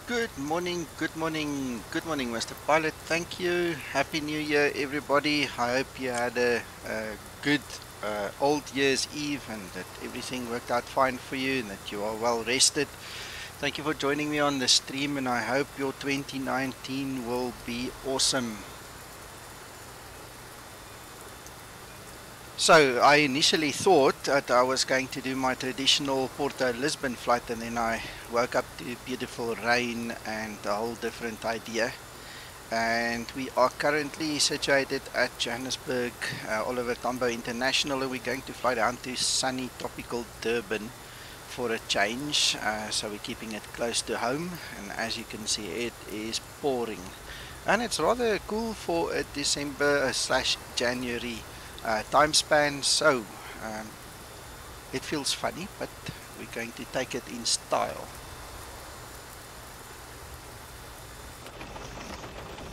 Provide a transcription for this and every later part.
Good morning, good morning, good morning, Mr. Pilot. Thank you. Happy New Year, everybody. I hope you had a good Old Year's Eve and that everything worked out fine for you and that you are well rested. Thank you for joining me on the stream, and I hope your 2019 will be awesome. So I initially thought that I was going to do my traditional Porto Lisbon flight, and then I woke up to beautiful rain and a whole different idea. And we are currently situated at Johannesburg, Oliver Tambo International, and we're going to fly down to sunny tropical Durban for a change. So we're keeping it close to home, and as you can see, it is pouring. And it's rather cool for a December / January time span, so it feels funny, but we're going to take it in style.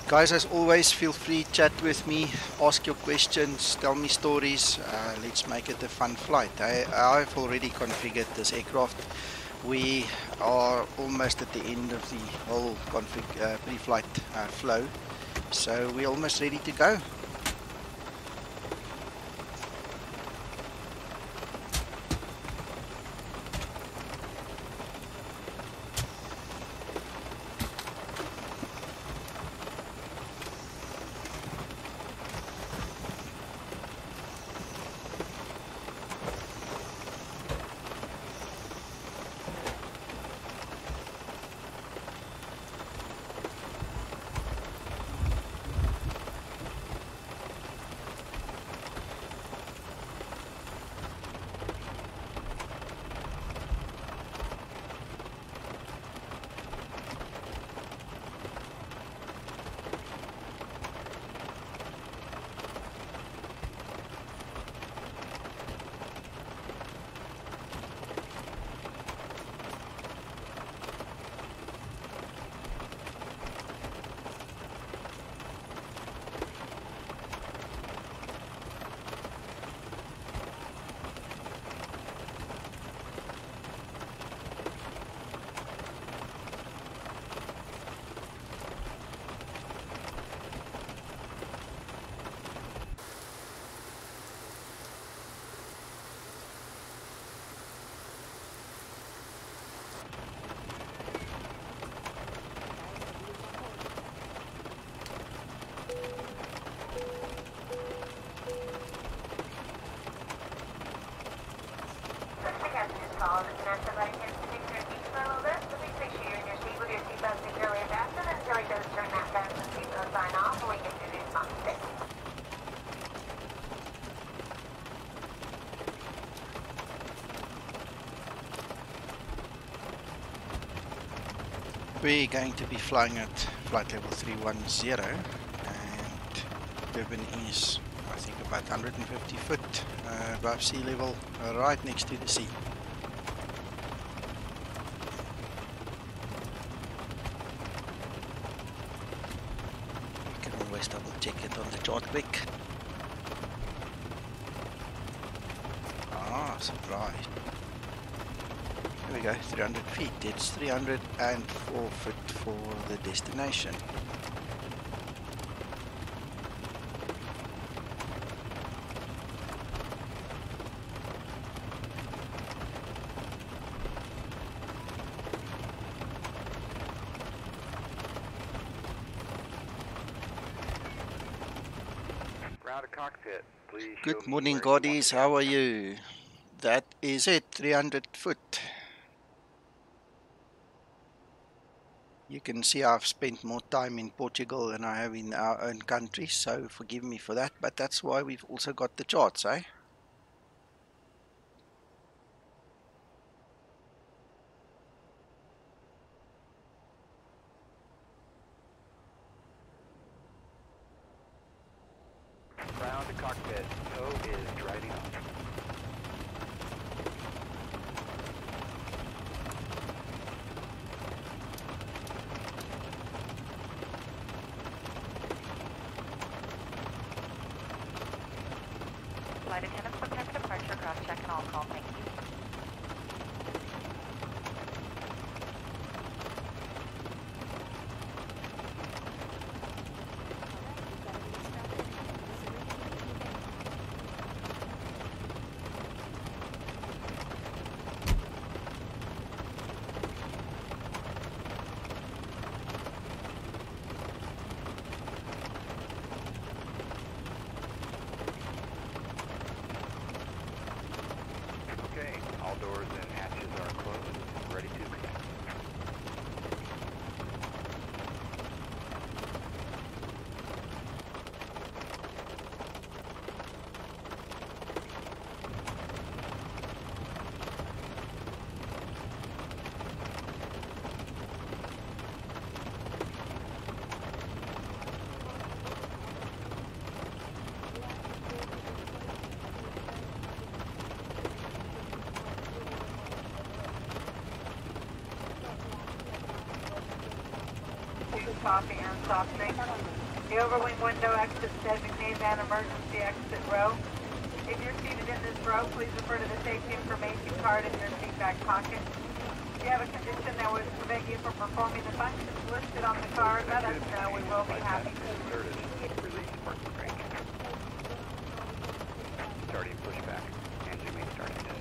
Guys, as always, feel free to chat with me, ask your questions, tell me stories. Let's make it a fun flight. I've already configured this aircraft. We are almost at the end of the whole pre-flight flow, so we're almost ready to go. We're going to be flying at flight level 310, and Durban is, I think, about 150 foot above sea level, right next to the sea. You can always double check it on the chart quick. Ah, surprise. There we go, 300 feet. It's 304 foot for the destination. Round a cockpit, please. Good morning, Goddies. How are you? That is it, 300 foot. You can see I've spent more time in Portugal than I have in our own country, so forgive me for that, but that's why we've also got the charts, eh? Round to cockpit. Tow is driving up. Flight attendants, protect departure, cross check and all call, thank you. coffee and soft drink. The overwing window exit designated an emergency exit row. If you're seated in this row, please refer to the safety information card in your seat back pocket. If you have a condition that would prevent you from performing the functions listed on the card, let us know. We will be happy to assist you. Release parking brake. Starting pushback. Engine main starting distance.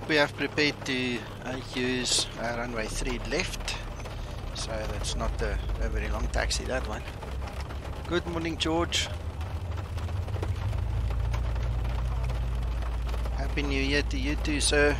We have prepared to use runway 3 left, so that's not a very long taxi, that one. Good morning, George. Happy New Year to you too, sir.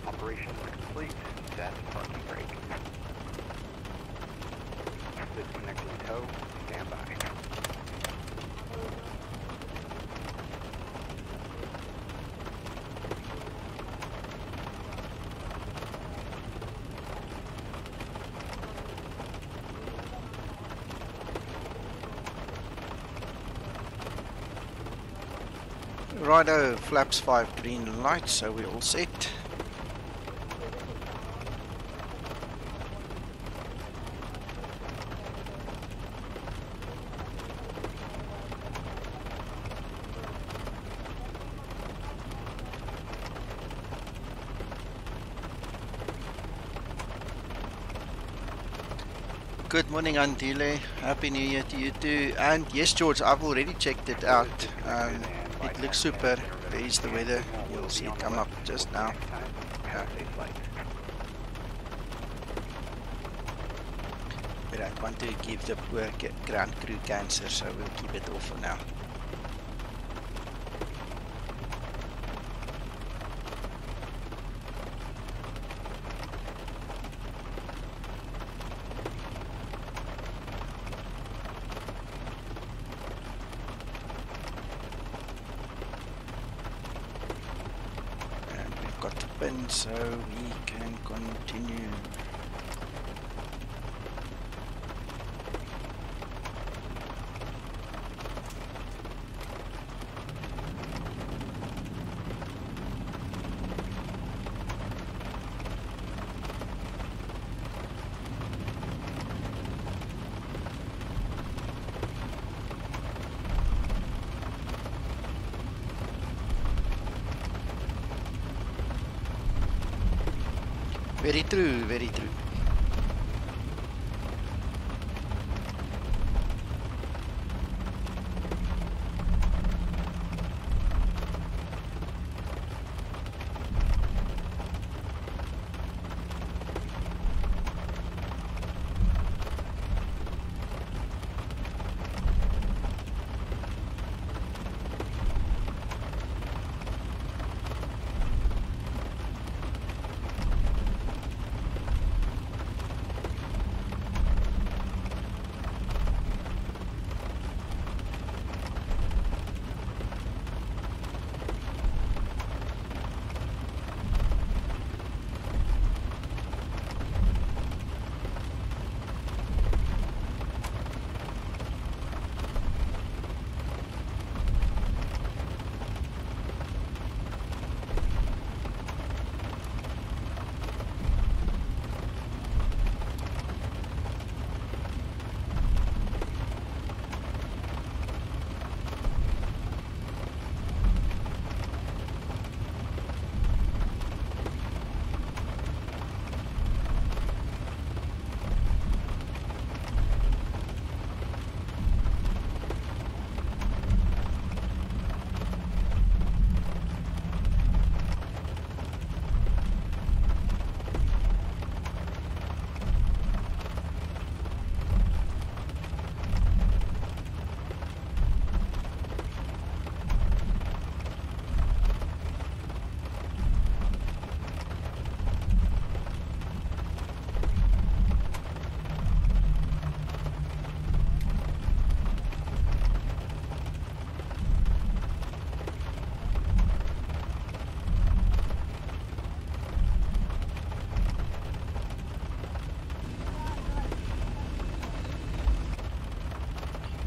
Operation is complete. Set parking brake. Disconnecting tow. Stand by. Righto, flaps 5 green lights, so we're all set. Good morning, Andile. Happy New Year to you too. And yes, George, I've already checked it out. It looks super. There is the weather. You'll see it come up just now. We don't want to give the poor ground crew cancer, so we'll keep it off for now. So we can continue. Very true, very true.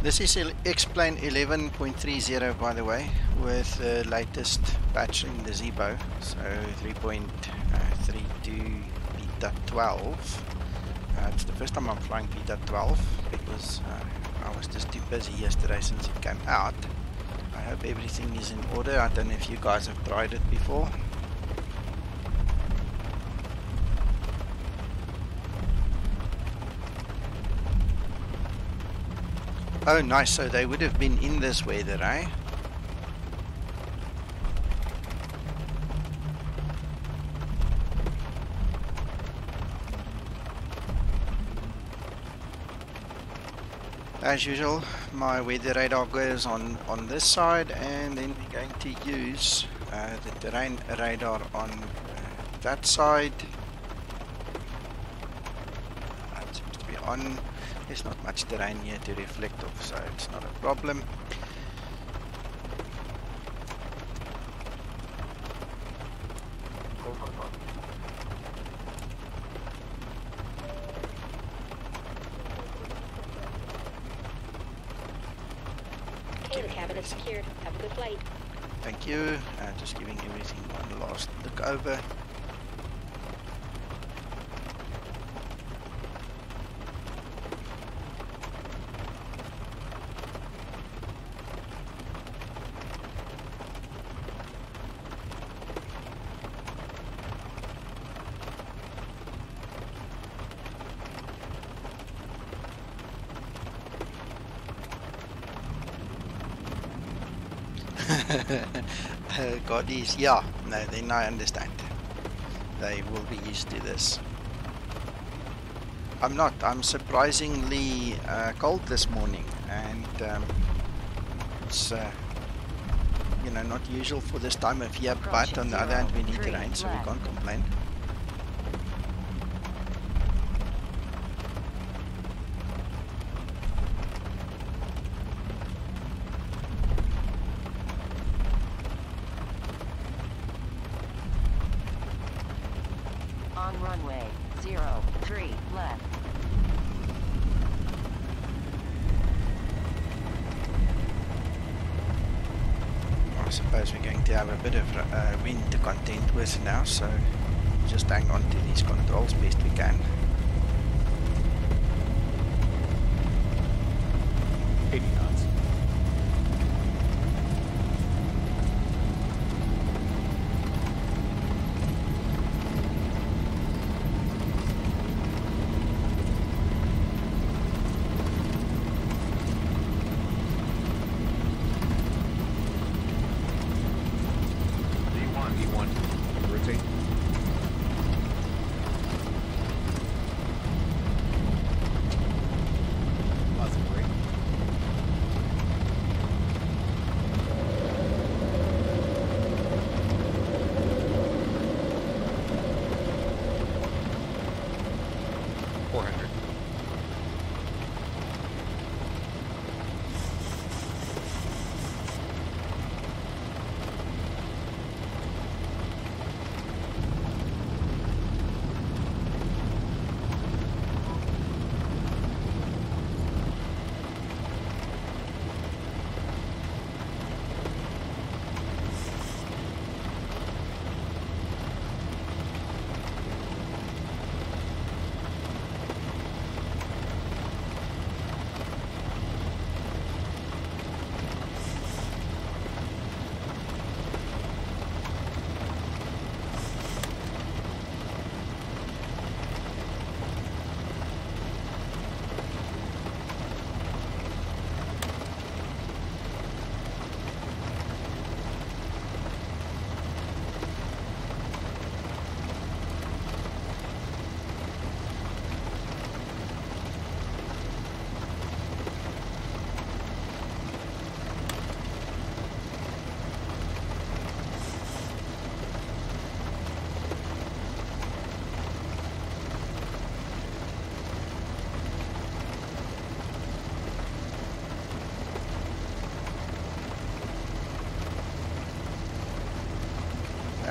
This is X-Plane 11.30 by the way, with the latest patch in the Zebo, so 3.32 beta 12. It's the first time I'm flying beta 12 because I was just too busy yesterday since it came out. I hope everything is in order. I don't know if you guys have tried it before. Oh nice, so they would have been in this weather, eh? As usual, my weather radar goes on this side, and then we're going to use the terrain radar on that side. That seems to be on. There's not much terrain here to reflect off, so it's not a problem. Okay, the cabin is secured. Have a good flight. Thank you. Just giving everything one last look over. God is, yeah, no, then I understand. They will be used to this. I'm not, I'm surprisingly cold this morning, and it's, you know, not usual for this time of year, but on the other hand we need rain, so we can't complain. On runway 03 left. I suppose we're going to have a bit of wind to contend with now, so just hang on to these controls best we can. 80 knots.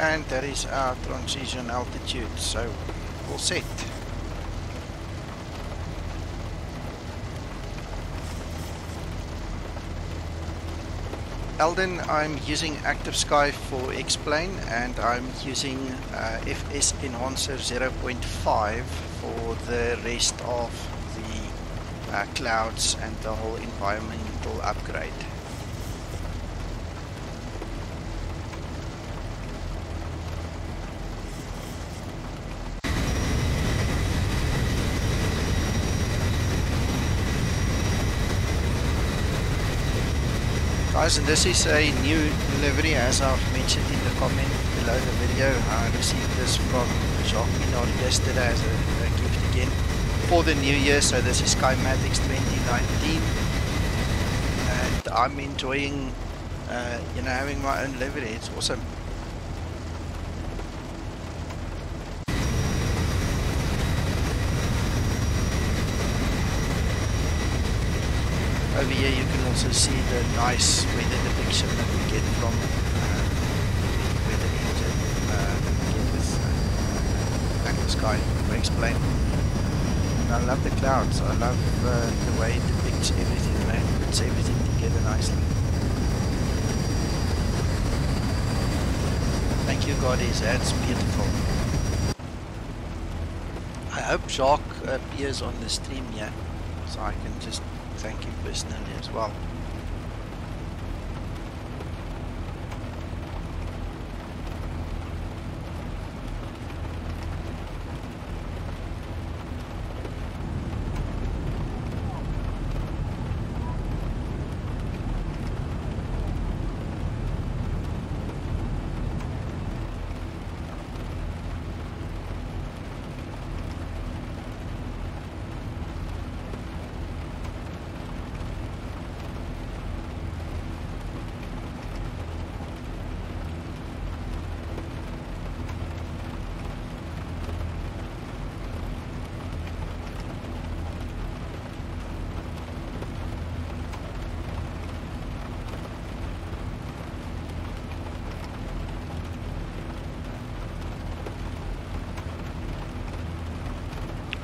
And that is our transition altitude, so all set. Eldon, I'm using Active Sky for X-Plane, and I'm using FS Enhancer 0.5 for the rest of the clouds and the whole environmental upgrade. Guys, and this is a new livery, as I've mentioned in the comment below the video. I received this from Jacques Pienaar yesterday as a gift again for the new year. So this is Skymatix 2019, and I'm enjoying having my own livery. It's awesome. Over here you can also see the nice weather depiction that we get from weather engine get with Active Sky for X-Plane. I love the clouds. I love the way it depicts everything, and it puts everything together nicely. Thank you, Goddess. That's beautiful. I hope Jacques appears on the stream here, so I can just thank him personally as well.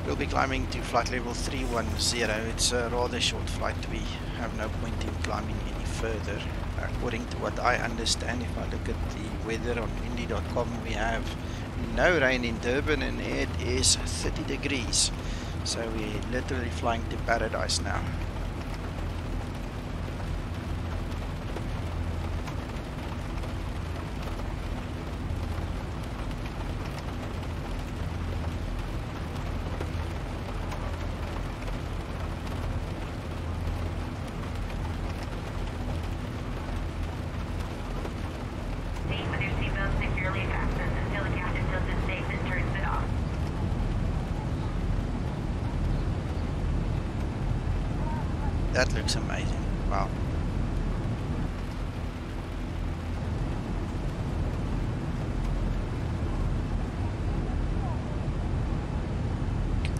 We'll be climbing to flight level 310. It's a rather short flight. We have no point in climbing any further. According to what I understand, if I look at the weather on windy.com, we have no rain in Durban and it is 30 degrees. So we're literally flying to paradise now. That looks amazing. Wow.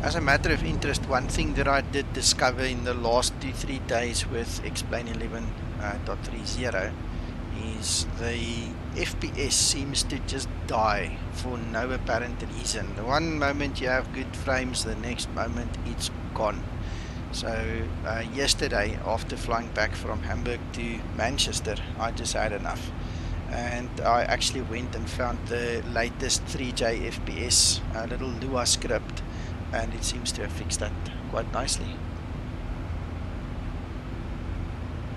As a matter of interest, one thing that I did discover in the last 2-3 days with X-Plane 11.30 is the FPS seems to just die for no apparent reason. The one moment you have good frames, the next moment it's gone. So yesterday, after flying back from Hamburg to Manchester, I just had enough, and I actually went and found the latest 3J FPS, a little Lua script, and it seems to have fixed that quite nicely.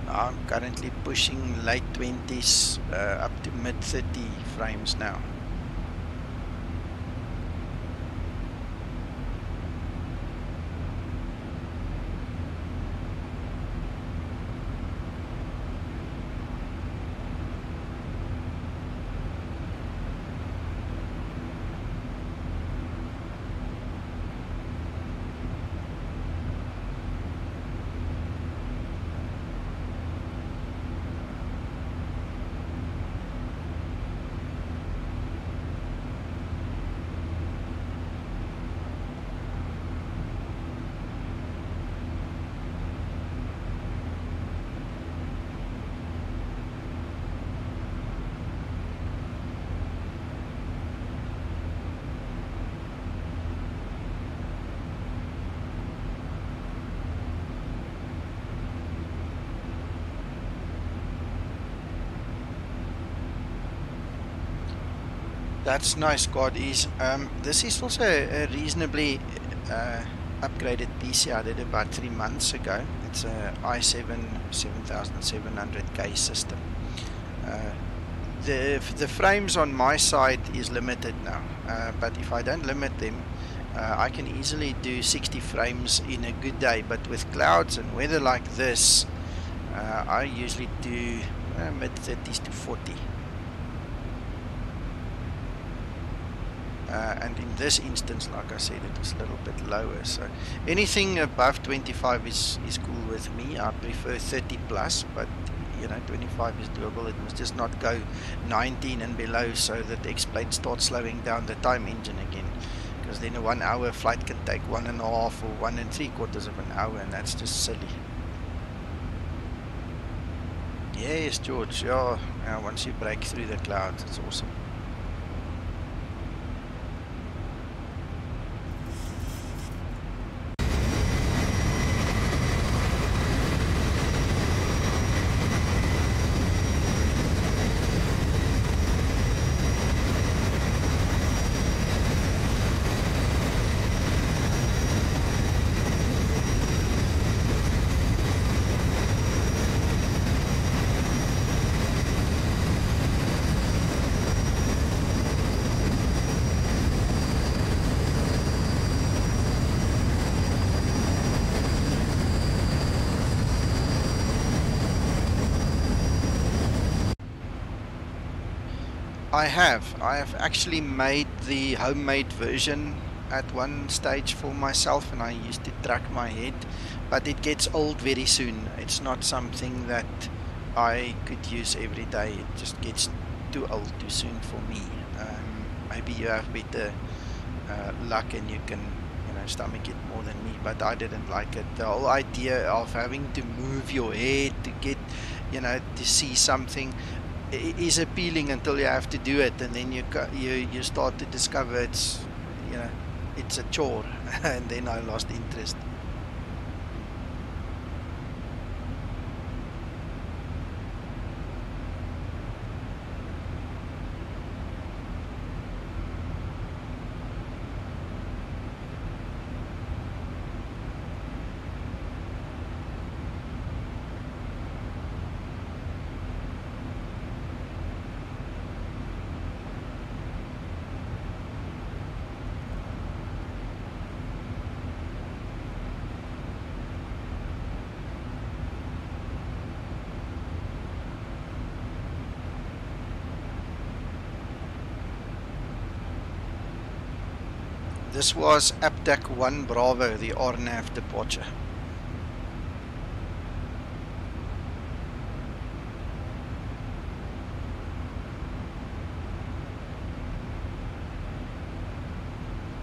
I'm currently pushing late 20s up to mid 30 frames now. That's nice, God is. This is also a reasonably upgraded PC I did about 3 months ago. It's a i7 7700K system. The frames on my side is limited now, but if I don't limit them, I can easily do 60 frames in a good day. But with clouds and weather like this, I usually do mid 30s to 40. And in this instance, like I said, it was a little bit lower. So anything above 25 is cool with me. I prefer 30 plus, but you know, 25 is doable. It must just not go 19 and below, so that the X-plane starts slowing down the time engine again. Because then a 1 hour flight can take 1.5 or 1 3/4 of an hour, and that's just silly. Yes, George. Yeah, once you break through the clouds, it's awesome. I have actually made the homemade version at one stage for myself, and I used to track my head, but it gets old very soon. It's not something that I could use every day. It just gets too old too soon for me. Maybe you have better luck and you can, you know, stomach it more than me, but I didn't like it. The whole idea of having to move your head to get, you know, to see something is appealing until you have to do it, and then you start to discover it's, you know, it's a chore, and then I lost interest. This was APTAC 1 Bravo, the RNAV departure.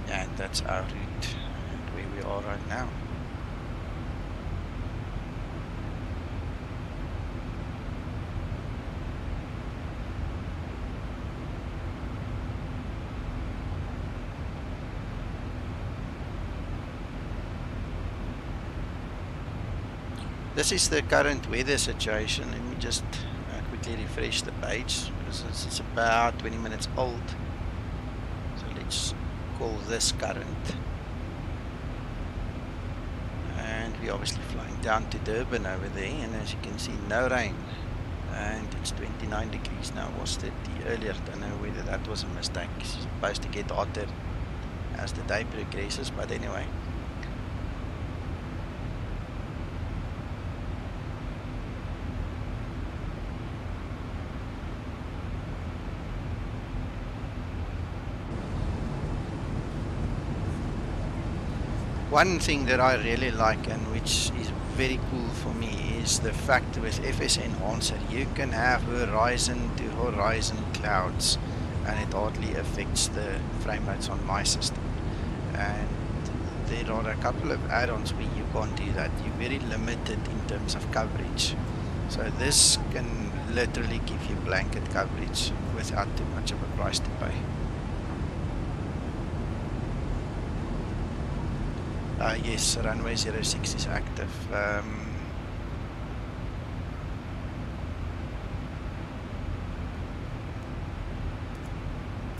And that's our route and where we are right now. This is the current weather situation. Let me just quickly refresh the page, because it's about 20 minutes old. So let's call this current. And we're obviously flying down to Durban over there, and as you can see, no rain. And it's 29 degrees now. It was 30 earlier. Don't know whether that was a mistake. It's supposed to get hotter as the day progresses, but anyway. One thing that I really like, and which is very cool for me, is the fact with FS Enhancer you can have horizon to horizon clouds, and it hardly affects the frame rates on my system. And there are a couple of add-ons where you can't do that. You're very limited in terms of coverage. So this can literally give you blanket coverage without too much of a price to pay. Yes, runway 06 is active.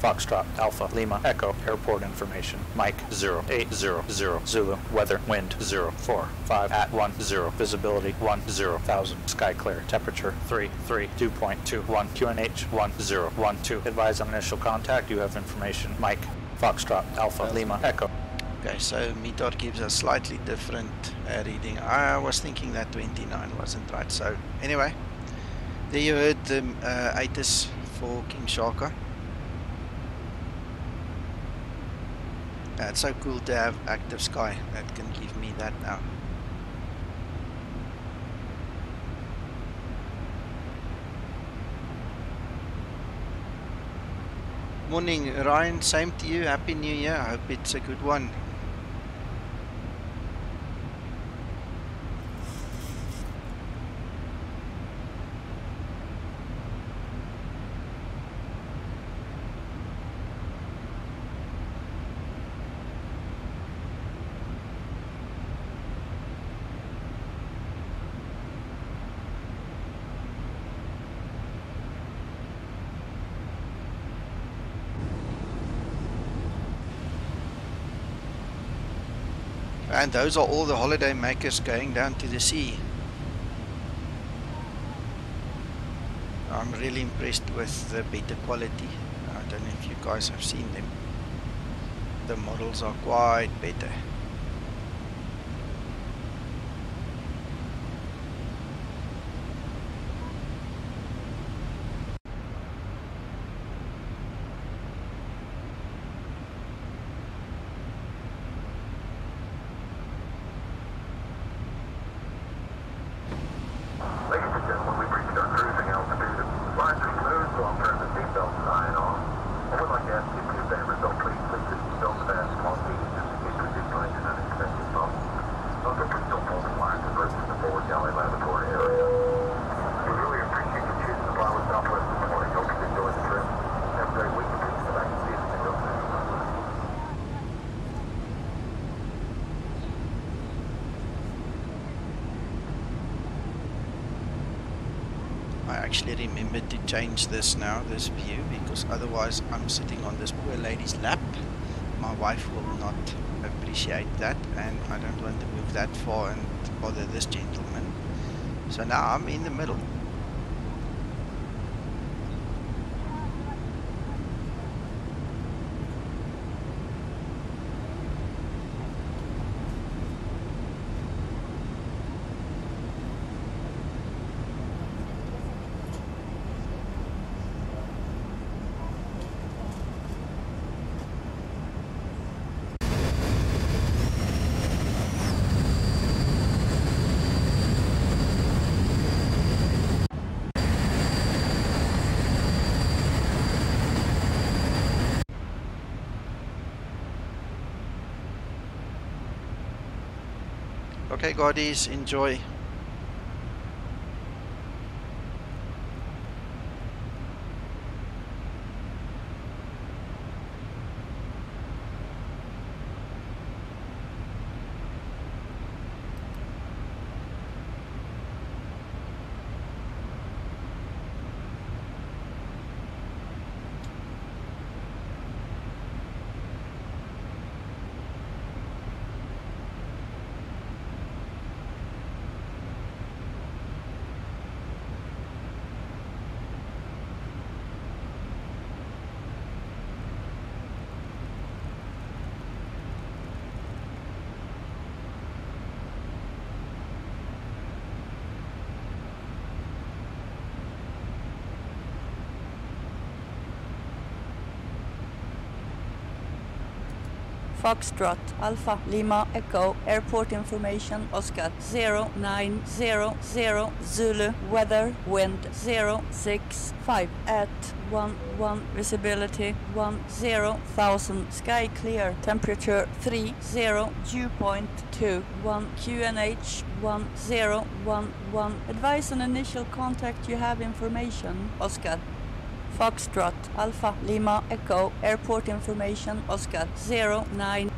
Foxtrot, Alpha, Lima, Echo, airport information, Mike 0800, Zulu, weather, wind 045 at 10, visibility 10,000, sky clear, temperature 332.21, QNH 1012. Advise on initial contact, you have information, Mike, Foxtrot, Alpha, Lima, Echo. Okay, so METAR gives a slightly different reading. I was thinking that 29 wasn't right. So anyway, there you heard the ATIS for King Shaka. It's so cool to have active sky that can give me that now. Morning Ryan, same to you, Happy New Year, I hope it's a good one. And those are all the holiday makers going down to the sea. I'm really impressed with the better quality. I don't know if you guys have seen them. The models are quite better. Actually remembered to change this now, this view, because otherwise I'm sitting on this poor lady's lap. My wife will not appreciate that, and I don't want to move that far and bother this gentleman. So now I'm in the middle. Okay, Goddies, enjoy. Foxtrot, Alpha, Lima, Echo, airport information, Oscar 0900, Zulu, weather, wind 065 at 11, visibility 10,000, sky clear, temperature 30, dew point 21, QNH 1011, advise on initial contact, you have information, Oscar. Foxtrot, Alpha, Lima, Echo, airport information, Oscar 09.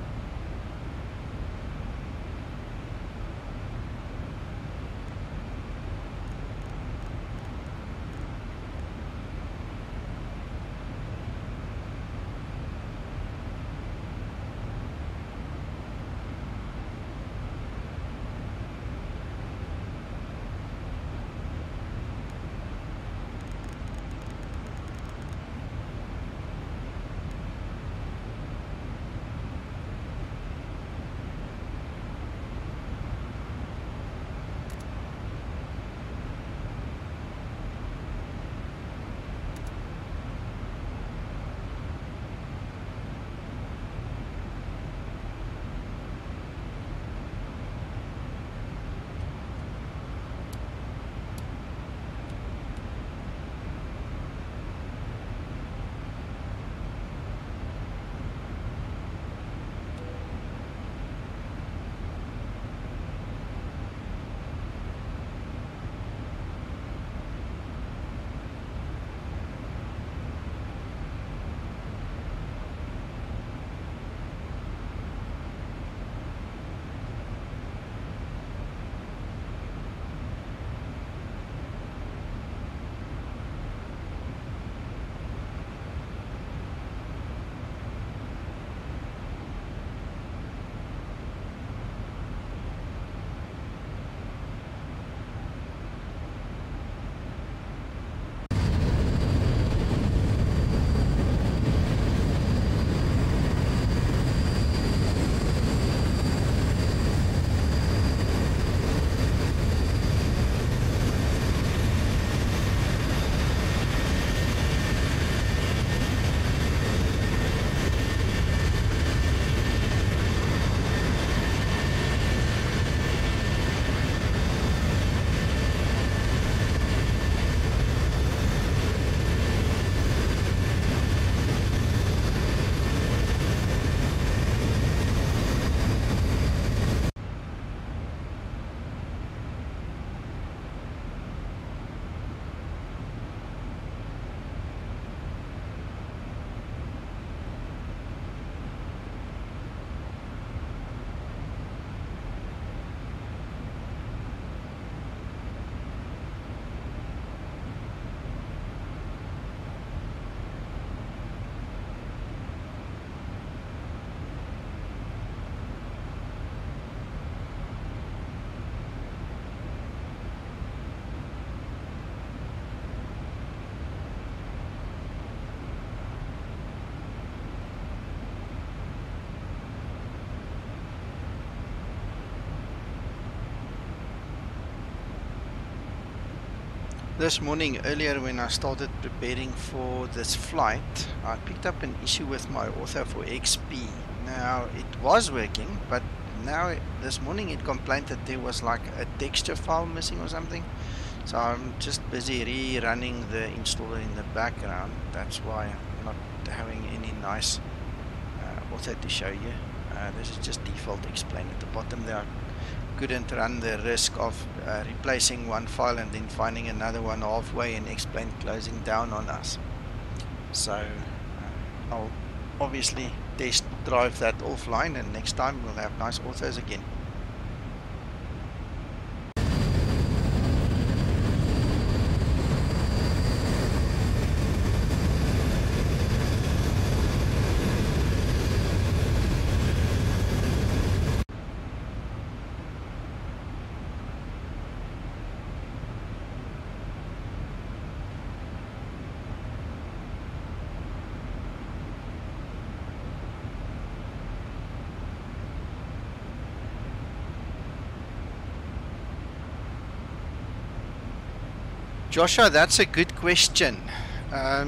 This morning, earlier when I started preparing for this flight, I picked up an issue with my author for XP. Now, it was working, but now this morning it complained that there was like a texture file missing or something. So I'm just busy rerunning the installer in the background. That's why I'm not having any nice author to show you. This is just default explain at the bottom there. I couldn't run the risk of replacing one file and then finding another one halfway and explain closing down on us. So I'll obviously test drive that offline, and next time we'll have nice authors again. Joshua, that's a good question. I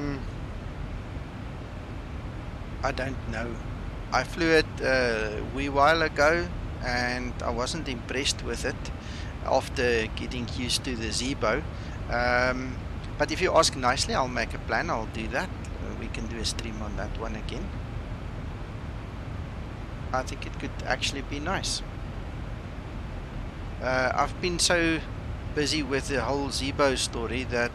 don't know. I flew it a wee while ago and I wasn't impressed with it after getting used to the Zebo. But if you ask nicely, I'll make a plan, I'll do that. We can do a stream on that one again. I think it could actually be nice. I've been so busy with the whole Zebo story that,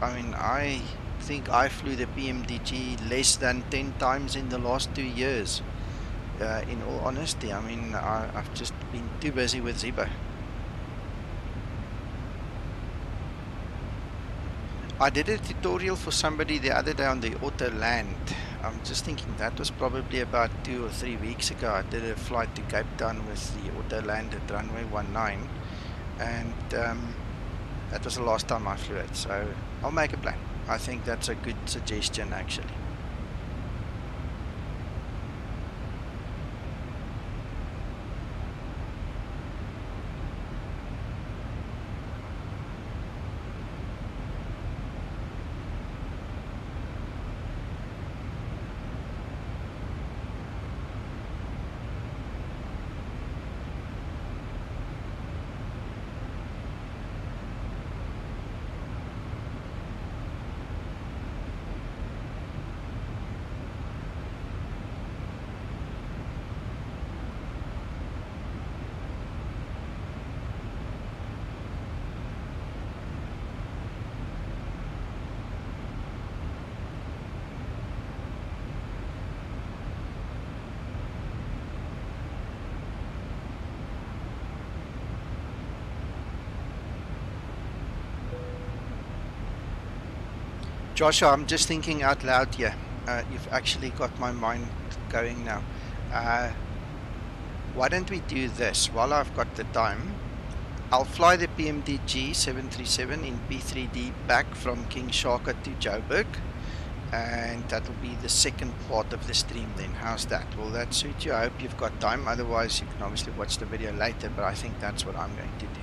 I mean, I think I flew the PMDG less than 10 times in the last 2 years. In all honesty, I mean, I've just been too busy with Zebo. I did a tutorial for somebody the other day on the auto land. I'm just thinking that was probably about 2 or 3 weeks ago. I did a flight to Cape Town with the auto land at runway 19, and that was the last time I flew it, so I'll make a plan. I think that's a good suggestion actually. Joshua, I'm just thinking out loud here. You've actually got my mind going now. Why don't we do this while I've got the time? I'll fly the PMDG 737 in P3D back from King Shaka to Joburg, and that'll be the second part of the stream then. How's that? Will that suit you? I hope you've got time. Otherwise you can obviously watch the video later, but I think that's what I'm going to do.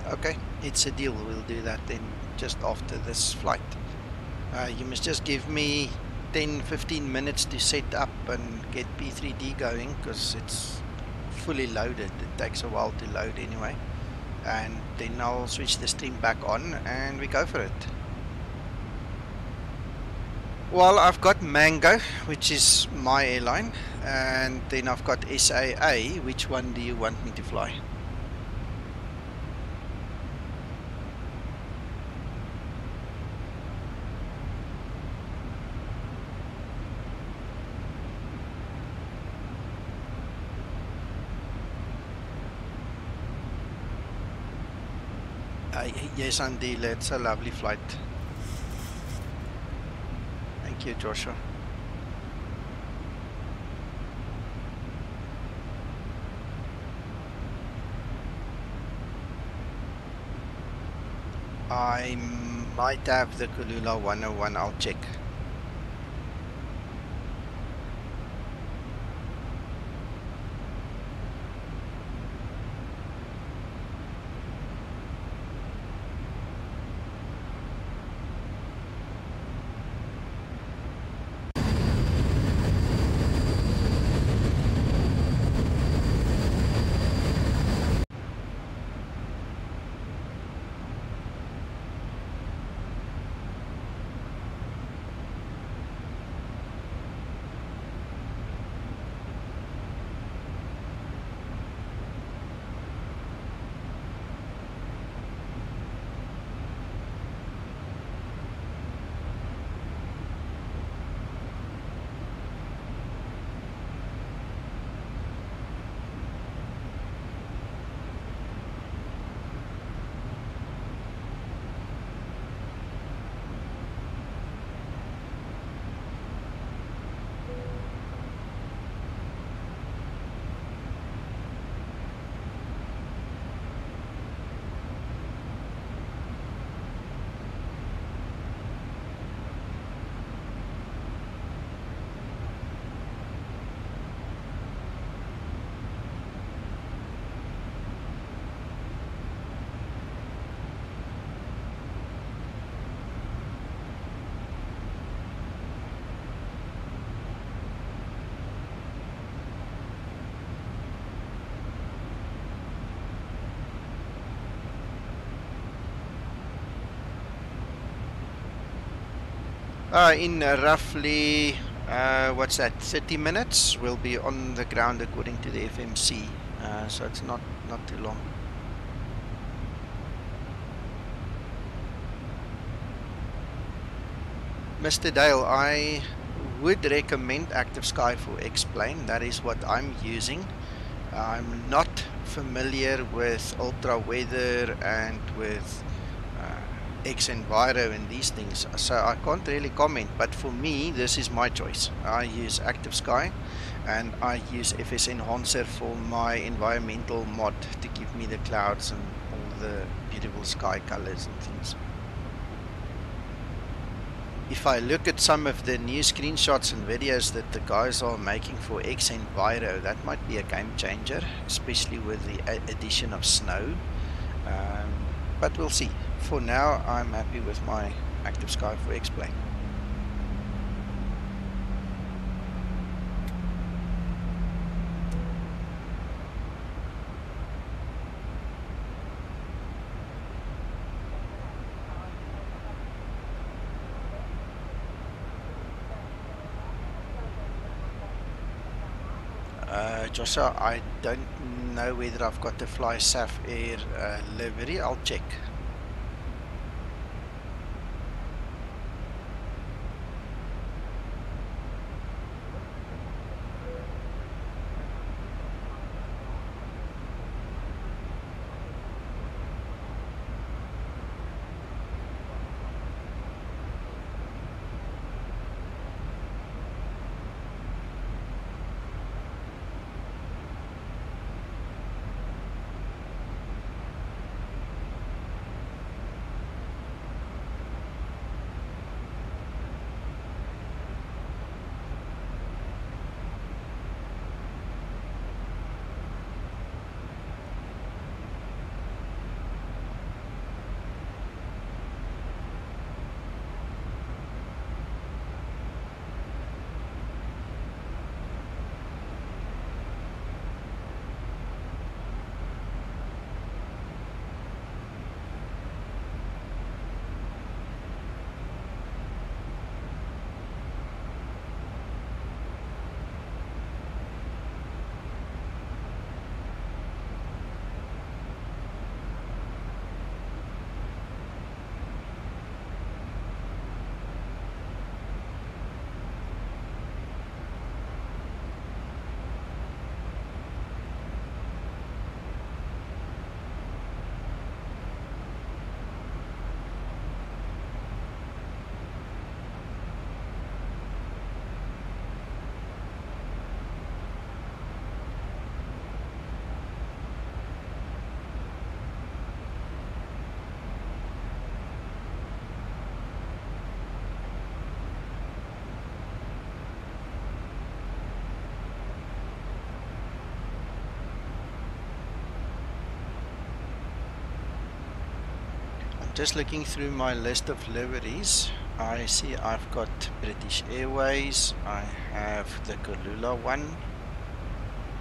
Okay, it's a deal. We'll do that then just after this flight. You must just give me 10-15 minutes to set up and get P3D going, because it's fully loaded. It takes a while to load anyway, and then I'll switch the stream back on and we go for it. Well, I've got Mango, which is my airline, and then I've got SAA. Which one do you want me to fly? Yes, Andy, it's a lovely flight. Thank you, Joshua. I might have the Kulula 101, I'll check. In roughly, what's that, 30 minutes, we'll be on the ground according to the FMC, so it's not too long. Mr. Dale, I would recommend Active Sky for X-Plane. That is what I'm using. I'm not familiar with ultra weather and with X-Enviro and these things, so I can't really comment, but for me this is my choice. I use Active Sky and I use FS Enhancer for my environmental mod to give me the clouds and all the beautiful sky colors and things. If I look at some of the new screenshots and videos that the guys are making for X-Enviro, that might be a game changer, especially with the addition of snow, but we'll see. For now, I'm happy with my Active Sky for X-Plane. Joshua, I don't know whether I've got the Fly SAF Air livery. I'll check. just looking through my list of liveries, I see I've got British Airways, I have the Kalula one,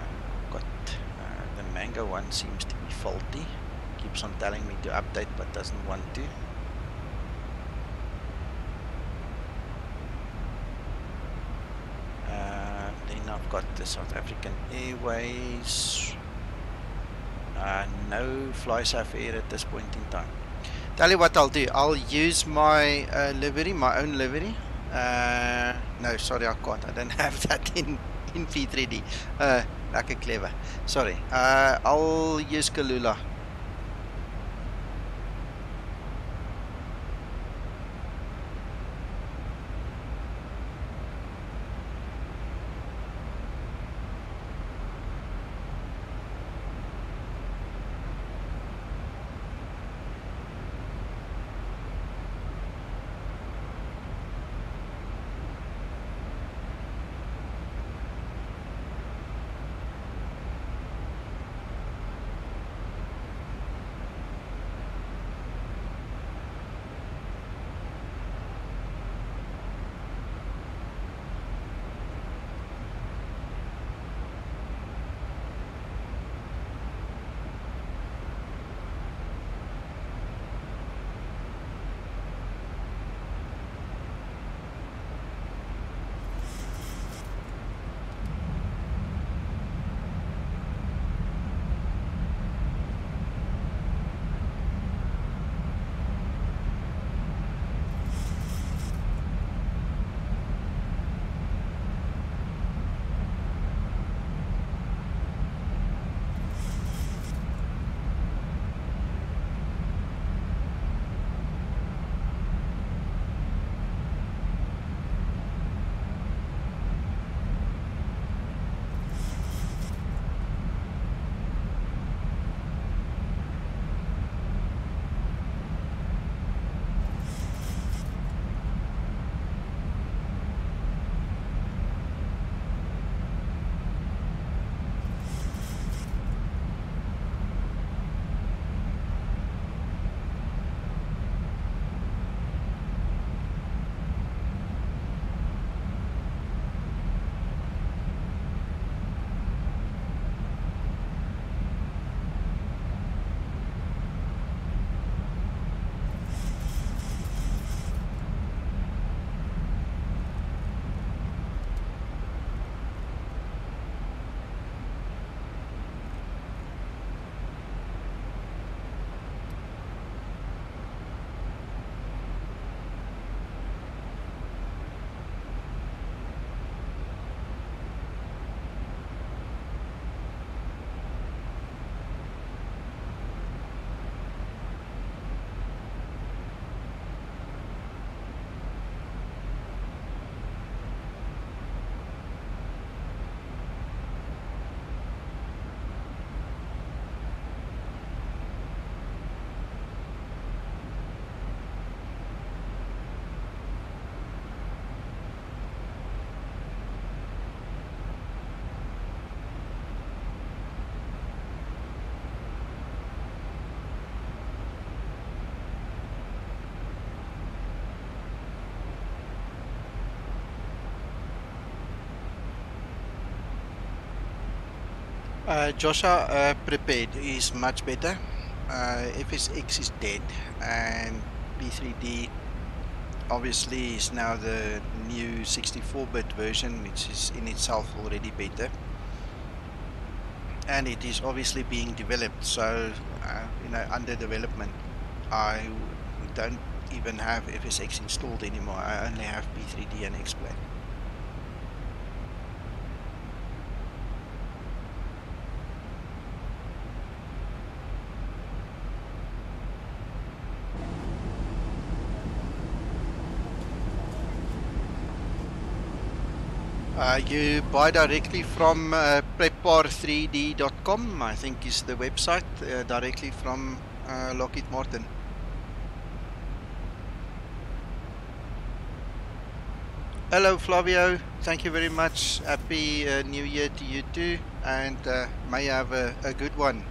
I've got the Mango one seems to be faulty, keeps on telling me to update but doesn't want to. Then I've got the South African Airways, no Fly South Air at this point in time. Tell you what I'll do, I'll use my livery, my own livery. No, sorry, I can't. I don't have that in P3D. Lekker clever. Sorry. I'll use Kalula. Joshua prepared is much better. FSX is dead, and P3D obviously is now the new 64-bit version, which is in itself already better, and it is obviously being developed, so under development. I don't even have FSX installed anymore. I only have P3D and X-Plane. You buy directly from prepar3d.com, I think is the website, directly from Lockheed Martin. Hello Flavio, thank you very much. Happy New Year to you too, and may you have a good one.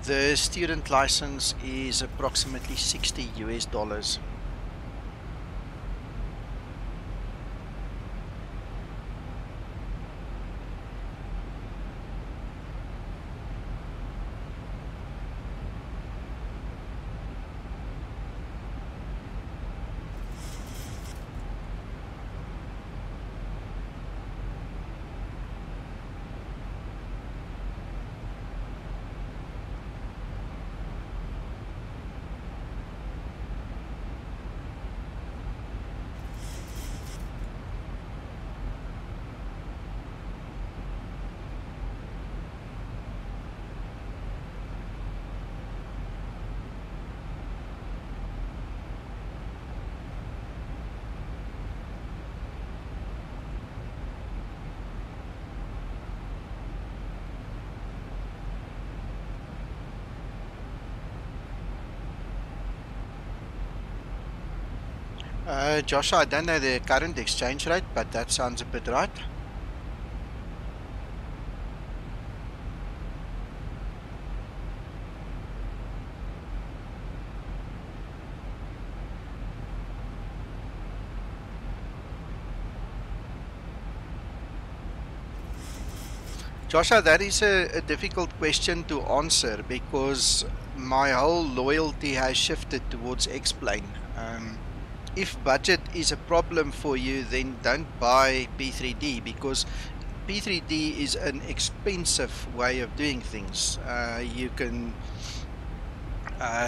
The student license is approximately $60 US. Joshua, I don't know the current exchange rate, but that sounds a bit right. Joshua, that is a difficult question to answer because my whole loyalty has shifted towards X-Plane. If budget is a problem for you, then don't buy P3D because P3D is an expensive way of doing things. You can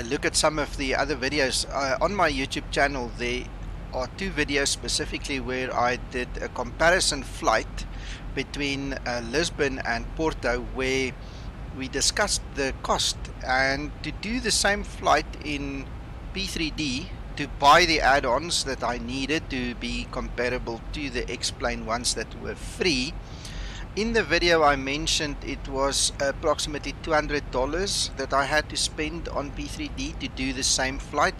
look at some of the other videos on my YouTube channel. There are 2 videos specifically where I did a comparison flight between Lisbon and Porto, where we discussed the cost, and to do the same flight in P3D, to buy the add-ons that I needed to be comparable to the X-Plane ones that were free. In the video I mentioned it was approximately $200 that I had to spend on P3D to do the same flight.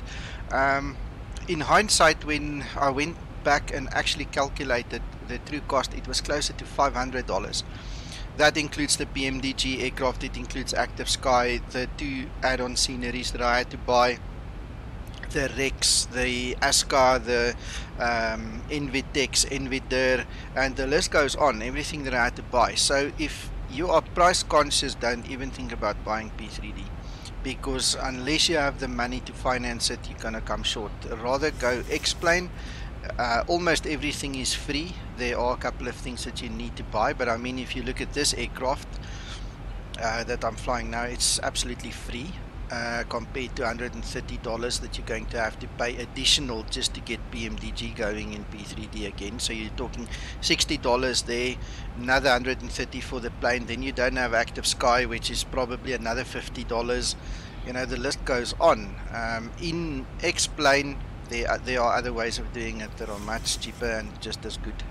In hindsight, when I went back and actually calculated the true cost, it was closer to $500. That includes the PMDG aircraft, it includes Active Sky, the 2 add-on sceneries that I had to buy, the Rex, the ASCA, the NVTEX, NVDIR, and the list goes on, everything that I had to buy. So if you are price conscious, don't even think about buying P3D, because unless you have the money to finance it, you're gonna come short. Rather go X-Plane. Almost everything is free. There are a couple of things that you need to buy, but I mean, if you look at this aircraft that I'm flying now, it's absolutely free compared to $130 that you're going to have to pay additional just to get PMDG going in P3D again. So you're talking $60 there, another $130 for the plane. Then you don't have Active Sky, which is probably another $50. You know, the list goes on. In X-Plane, there are other ways of doing it that are much cheaper and just as good.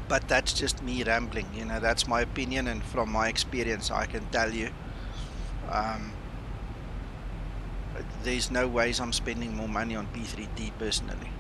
But that's just me rambling, you know, that's my opinion, and from my experience I can tell you there's no ways I'm spending more money on P3D personally.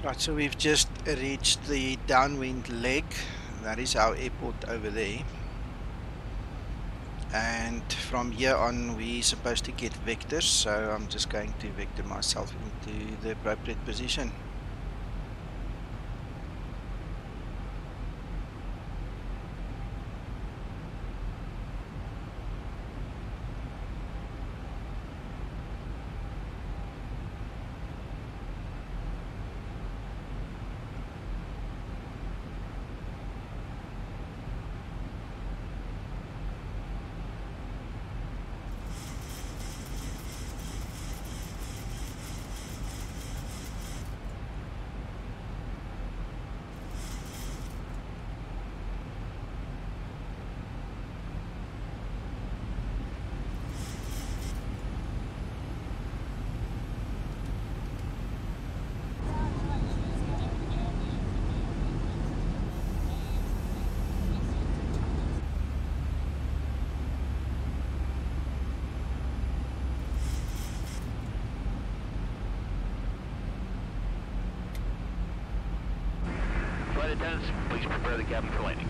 Right, so we've just reached the downwind leg. That is our airport over there. And from here on we're supposed to get vectors, so I'm just going to vector myself into the appropriate position. Flight attendants, please prepare the cabin for landing.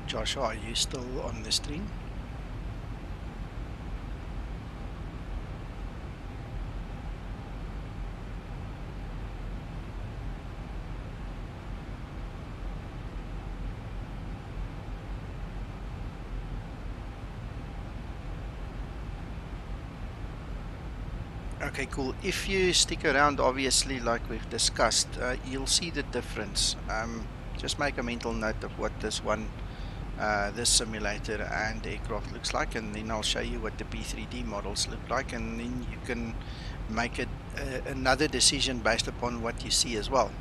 Joshua, are you still on the stream? Okay, cool. If you stick around, obviously, like we've discussed, you'll see the difference. Just make a mental note of what this simulator and aircraft looks like, and then I'll show you what the P3D models look like, and then you can make another decision based upon what you see as well.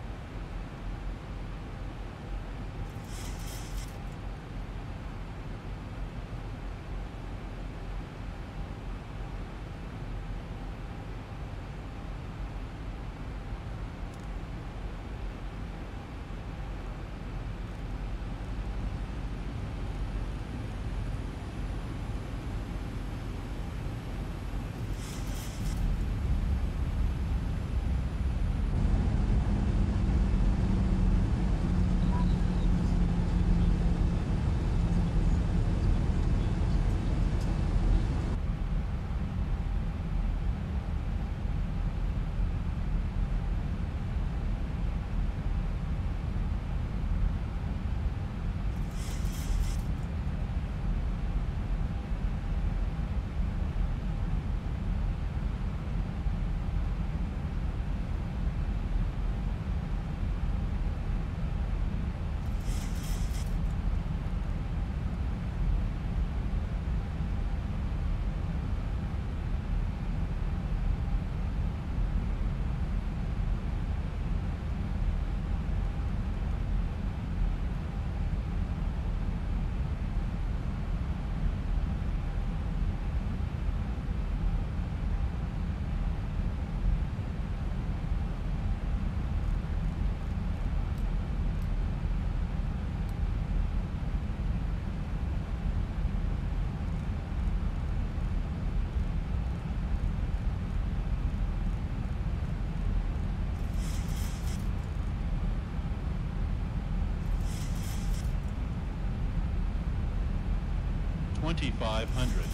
2500.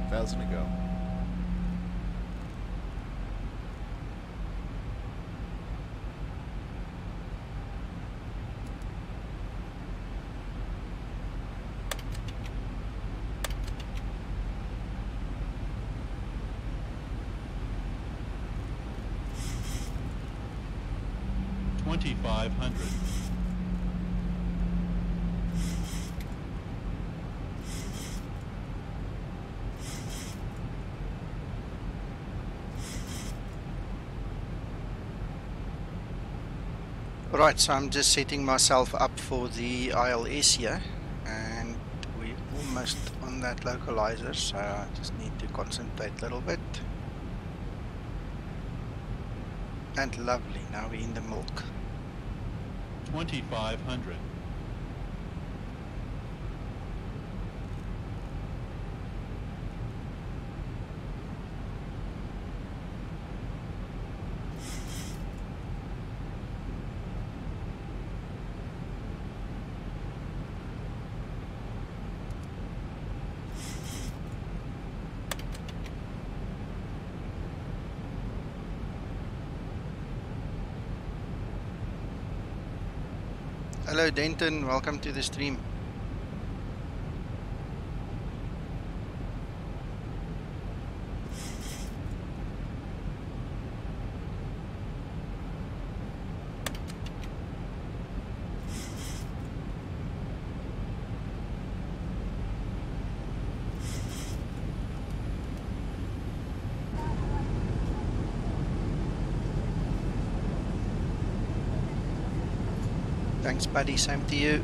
Thousand to go. $2,500. Right, so I'm just setting myself up for the ILS here, and we're almost on that localizer, so I just need to concentrate a little bit. And lovely, now we're in the milk. 2,500. Hello Denton, welcome to the stream. Thanks buddy, same to you.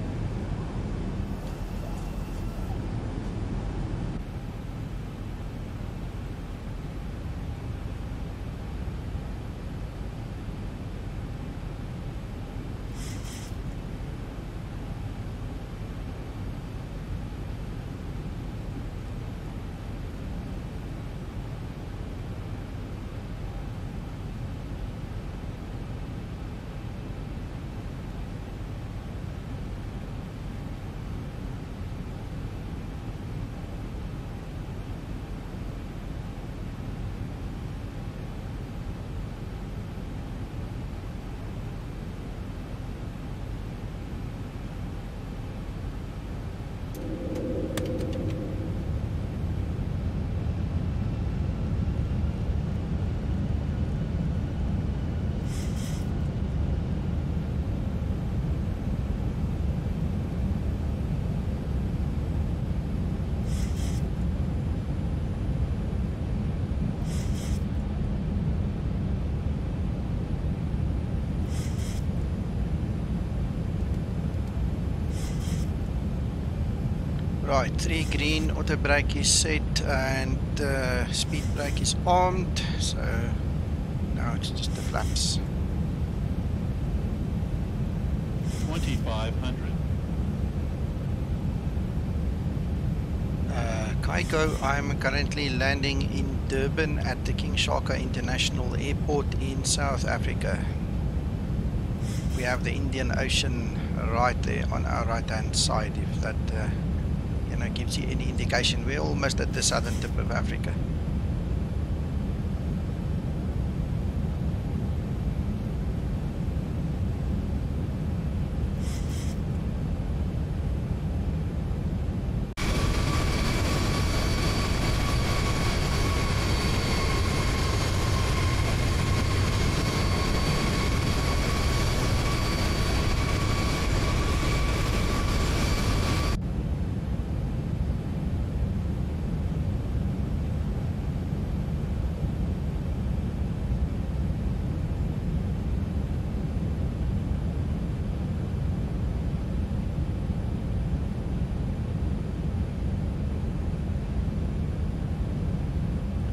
Right, 3 green, auto brake is set and speed brake is armed, so now it's just the flaps. 2,500. Kaiko, I'm currently landing in Durban at the King Shaka International Airport in South Africa. We have the Indian Ocean right there on our right hand side, if that gives you any indication. We're almost at the southern tip of Africa.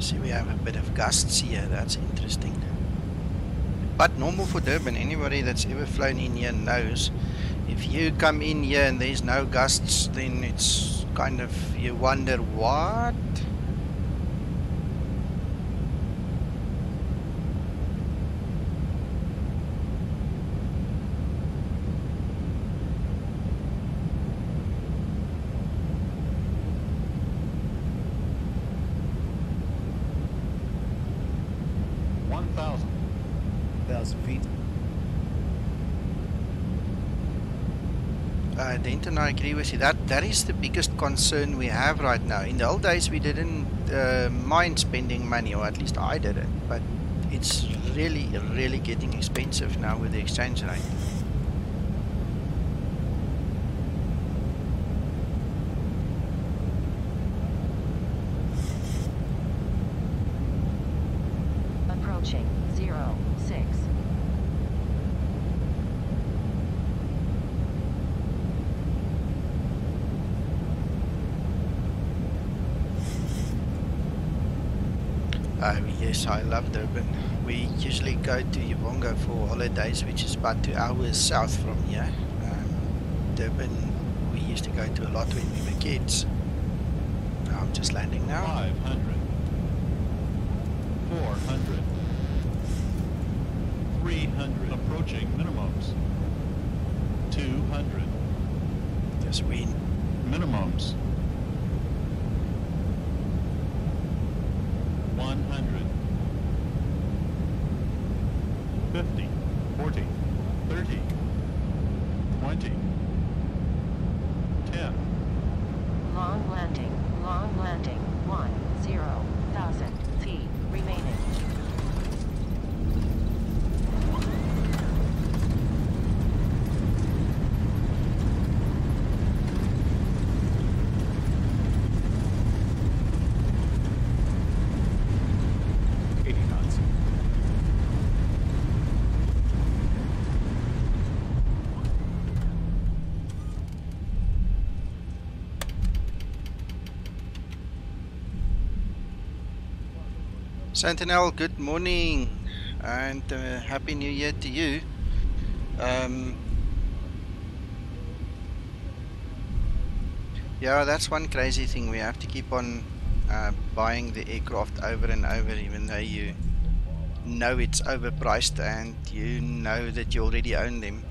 See, we have a bit of gusts here. That's interesting. But normal for Durban. Anybody that's ever flown in here knows if you come in here and there's no gusts, then it's kind of, you wonder what? Denton, I agree with you. That is the biggest concern we have right now. In the old days, we didn't mind spending money, or at least I didn't. But it's really, really getting expensive now with the exchange rate. Approaching 06. Oh yes, I love Durban. We usually go to Yabonga for holidays, which is about 2 hours south from here. Durban, we used to go to a lot when we were kids. I'm just landing now. 500. 400. 300. Approaching minimums. 200. Just wind. Minimums. 100. 50. 40. 30. 20. 10. Long landing, 10,000 feet remaining. Sentinel, good morning and Happy New Year to you. Yeah, that's one crazy thing. We have to keep on buying the aircraft over and over, even though you know it's overpriced and you know that you already own them.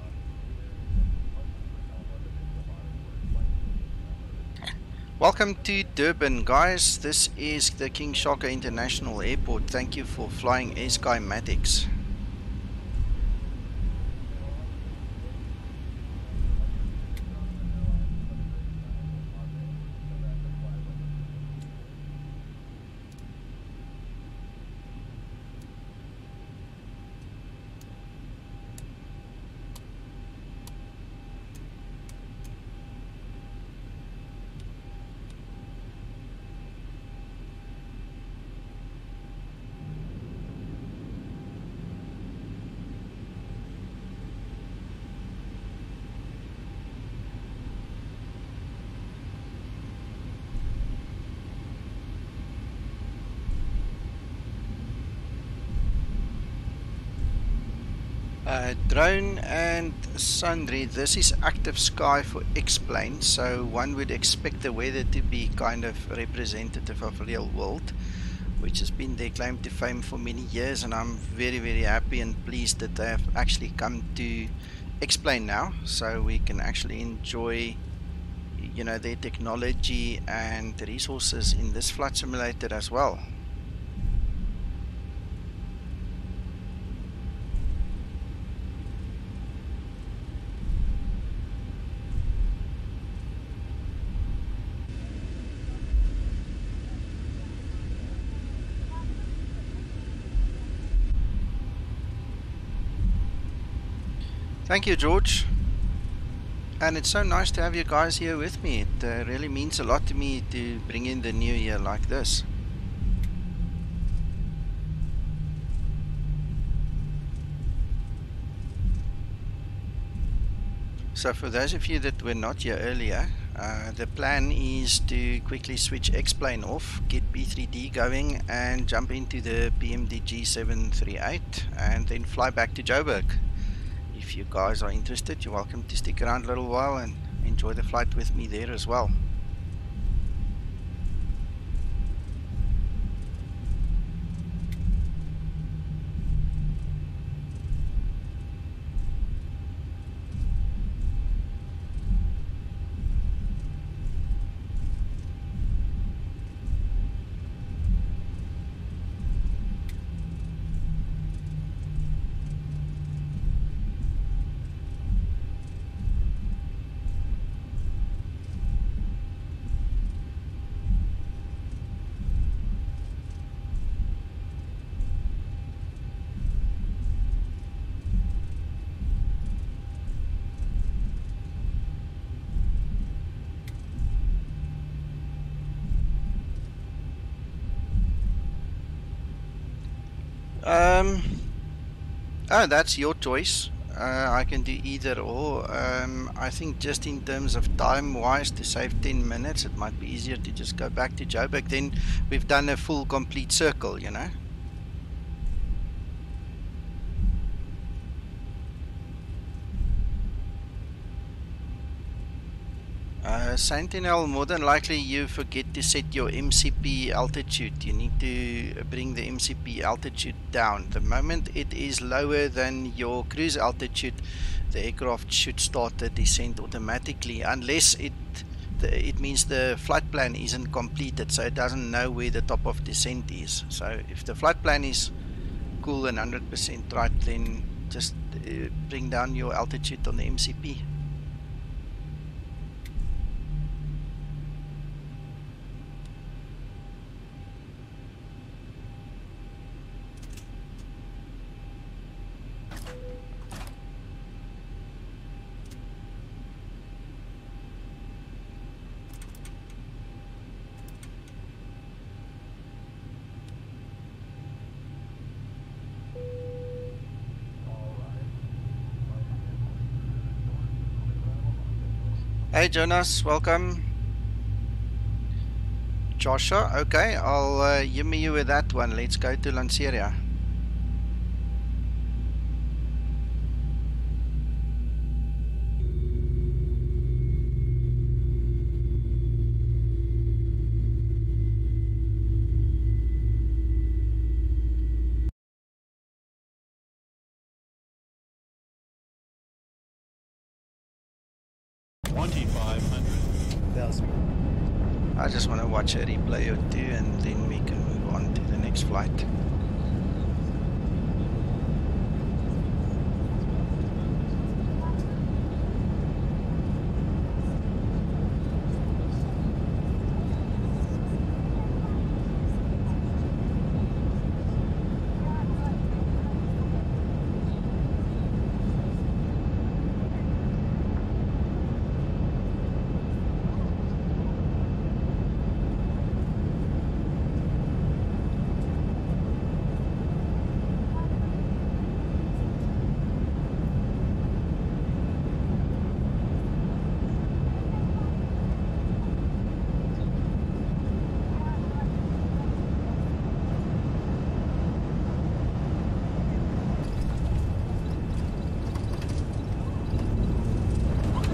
Welcome to Durban, guys. This is the King Shaka International Airport. Thank you for flying Skymatix. Drone and Sundry, this is active sky for X-plane, so one would expect the weather to be kind of representative of real world, which has been their claim to fame for many years, and I'm very, very happy and pleased that they have actually come to X-plane now, so we can actually enjoy, you know, their technology and resources in this flight simulator as well. Thank you, George, and it's so nice to have you guys here with me. It really means a lot to me to bring in the new year like this. So for those of you that were not here earlier, The plan is to quickly switch X-plane off, get P3D going and jump into the PMDG 738 and then fly back to Joburg. If you guys are interested, you're welcome to stick around a little while and enjoy the flight with me there as well. Oh, that's your choice. I can do either or. I think just in terms of time-wise, to save 10 minutes, it might be easier to just go back to Joburg. Then we've done a full, complete circle, you know. Sentinel, more than likely you forget to set your MCP altitude. You need to bring the MCP altitude down. The moment it is lower than your cruise altitude, the aircraft should start the descent automatically, unless it means the flight plan isn't completed, so it doesn't know where the top of descent is. So if the flight plan is cool and 100% right, then just bring down your altitude on the MCP. Hey Jonas, welcome. Joshua, okay, I'll humor you with that one. Let's go to Lanseria. I just want to watch a replay or two and then we can move on to the next flight.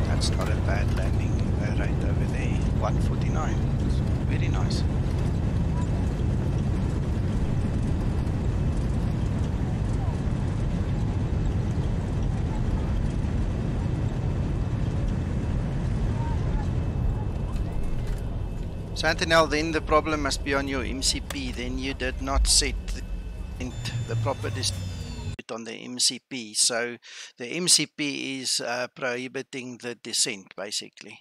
That's not a bad landing right over there, 149, it's very nice. Sentinel, then the problem must be on your MCP, then you did not set the proper distance on the MCP, so the MCP is prohibiting the descent basically.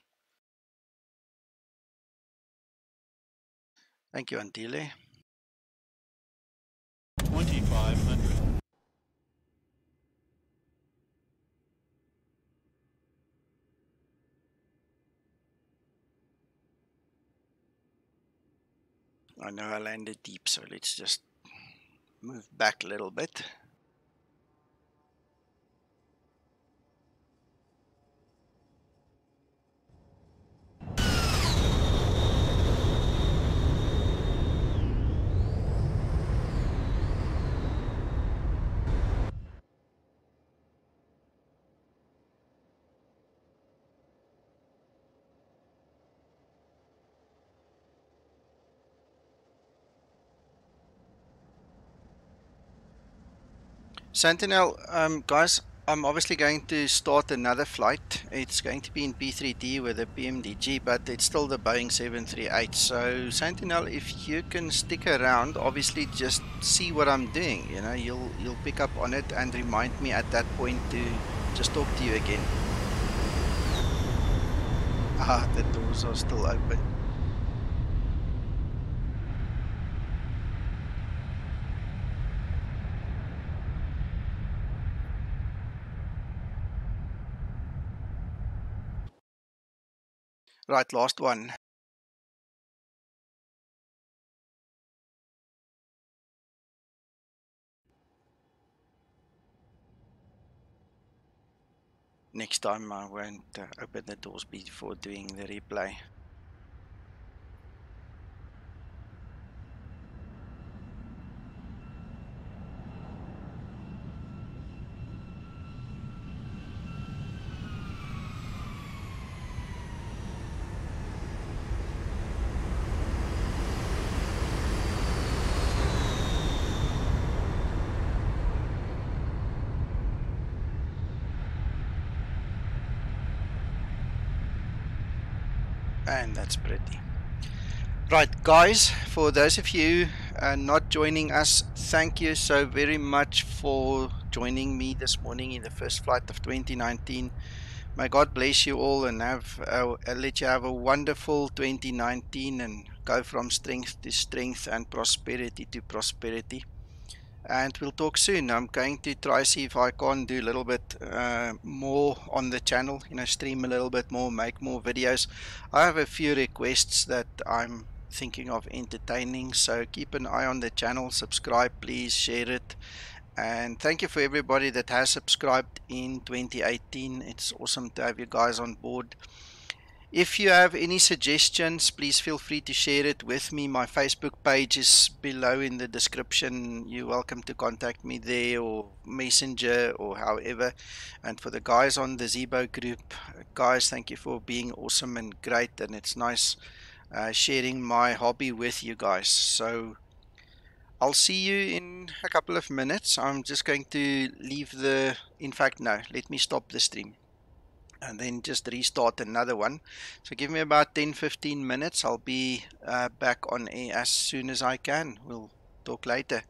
Thank you, Antile. 2500. I know I landed deep, so let's just move back a little bit. Sentinel, guys, I'm obviously going to start another flight. It's going to be in P3D with a PMDG, but it's still the Boeing 738. So, Sentinel, if you can stick around, obviously just see what I'm doing. You know, you'll pick up on it and remind me at that point to just talk to you again. Ah, the doors are still open. Right, last one. Next time I won't open the doors before doing the replay. And that's pretty. Right, guys, for those of you not joining us, thank you so very much for joining me this morning in the first flight of 2019. May God bless you all and let you have a wonderful 2019 and go from strength to strength and prosperity to prosperity. And we'll talk soon. I'm going to try see if I can do a little bit more on the channel, stream a little bit more, make more videos. I have a few requests that I'm thinking of entertaining, so keep an eye on the channel, subscribe please, share it, and thank you for everybody that has subscribed in 2018. It's awesome to have you guys on board. If you have any suggestions, please feel free to share it with me. My Facebook page is below in the description. You're welcome to contact me there or Messenger or however. And for the guys on the Zebo group, guys, thank you for being awesome and great. And it's nice sharing my hobby with you guys. So I'll see you in a couple of minutes. I'm just going to leave in fact, no, let me stop the stream and then just restart another one. So give me about 10-15 minutes. I'll be back on air as soon as I can. We'll talk later.